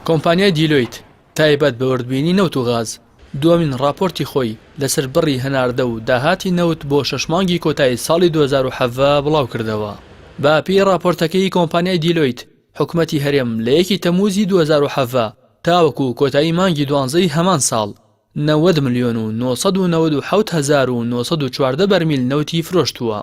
کۆمپانیای دیلۆیت تایبەت بە وردبینی نەوت و غاز دووەمین راپۆرتی خۆی لەسەر بڕی هەناردە و داهاتی نەوت بۆ 6 مانگی کۆتایی ساڵی 2017 بڵاو کردەوە. باپی راپۆرتەکەی کۆمپانیای دیلۆیت حکومەتی هەرێم لە 1 تەمووزی 2017 تاوەکو کۆتایی مانگی 12 هەمان ساڵ 90,997,914 بەرمیل نەوتی فرۆشتووە.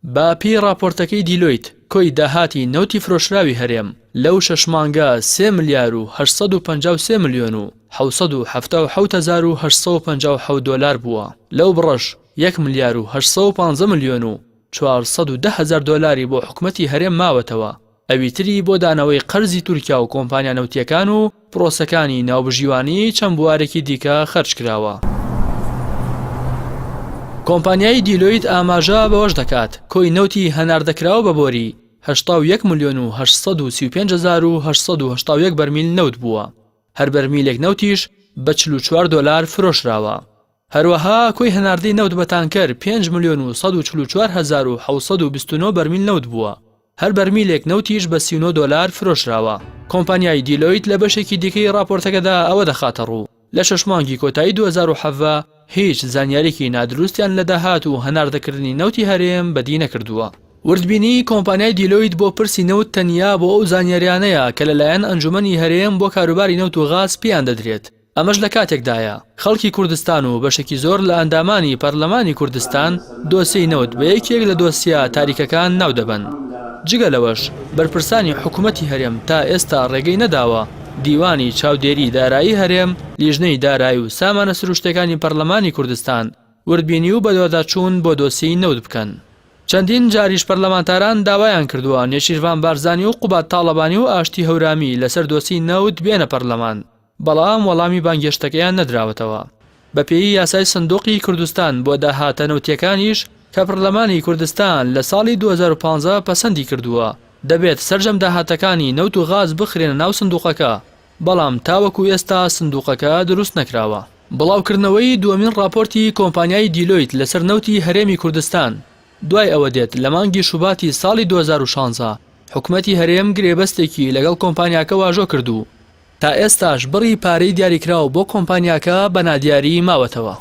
باپی راپۆرتەکەی دیلۆیت کۆی داهاتی نەوتی فرۆشراوی هەرێم لەو 6 مانگە 3,853,777,857 دۆلار بووە. لەو بڕەش 1,815,410,000 دۆلاری بۆ حکومەتی هەرێم ماوەتەوە. ئەویتری بۆ دانەوەی قەرزی تورکیا و کۆمپانیا نەوتیەکان و پرۆسەکانی ناوبژیوانی چەند بوارێکی دیکە خەرج کراوە. کۆمپانیای دیلۆیت ئاماژە بەوەش دەکات کۆی نەوتی هەناردەکراوە بە بۆری 81,835,881 بەرمیل نەوت بووە. هەر بەرمیلێک نەوتیش بە 44 دۆلار فرۆشراوە. هەروەها کۆی هەناردەی نەوت بە تانکەر 5,144,729 بەرمیل نەوت بووە. هەر بەرمیلێک نەوتیش بە 39 دۆلار فرۆشراوە. کۆمپانیای دیلۆیت لە بەشێکی دیکەی راپۆرتەکەدا ئەوە دەخاتە ڕوو لە 6 مانگی کۆتایی 2017 هیچ زانیاریکی نادروستیان لە داهات و هەناردەکردنی نەوتی هەرێم بەدی نەکردووە. وردبینی کۆمپانیای دیلۆیت بۆ پرسی نەوت تەنیا بۆ ئەو زانیاریانەیە کە لەلایەن ئەنجومەنی هەرێم بۆ کاروباری نەوت و غاز پیان دەدرێت. ئەمەش لە کاتێکدایە خەڵکی کوردستان و بەشێکی زۆر لە ئەندامانی پەرلەمانی کوردستان دۆسیەی نەوت بە یەکێک لە دۆسیە تاریکەکان ناو دەبن. جگە لەوەش بەرپرسانی حکوومەتی هەرێم تا ئێستا ڕێگەی نەداوە دیوانی چاودێری دارایی هەرێم لیژنەی دارایی و سامانە سروشتەکانی پەرلەمانی کوردستان وردبینی و بەدواداچوون بۆ دۆسیەی نەوت بکەن. چەندین جاریش پەرلەمانتاران داوایان کردووە نێچیروان بارزانی و قوبات تاڵەبانی و ئاشتی هەورامی لەسەر دۆسی نەوت بێنە پەرلەمان، بەڵام وەڵامی بانگێشتەکەیان نەدراوەتەوە. بەپێی یاسای سندوقی کوردستان بۆ داهاتە نەوتیەکانیش کە پەرلەمانی کوردستان لە ساڵی 2015 پەسەندی کردووە دەبێت سەرجەم داهاتەکانی نەوت و غاز بخرێنە ناو سندوقەکە، بەڵام تاوەکو ئێستا سندوقەکە دروست نەکراوە. بڵاوکردنەوەی دووەمین راپۆرتی کۆمپانیای دیلۆیت لەسەر نەوتی هەرێمی کوردستان دوای ئەوە دێت لە مانگی شوباتی ساڵی 2016 حکومەتی هەرێم گرێبەستێکی لەگەڵ کۆمپانیاکە واژۆ کردو تا ئێستاش بڕی پارەی دیاریکراو بۆ کۆمپانیاکە بە نادیاری ماوەتەوە.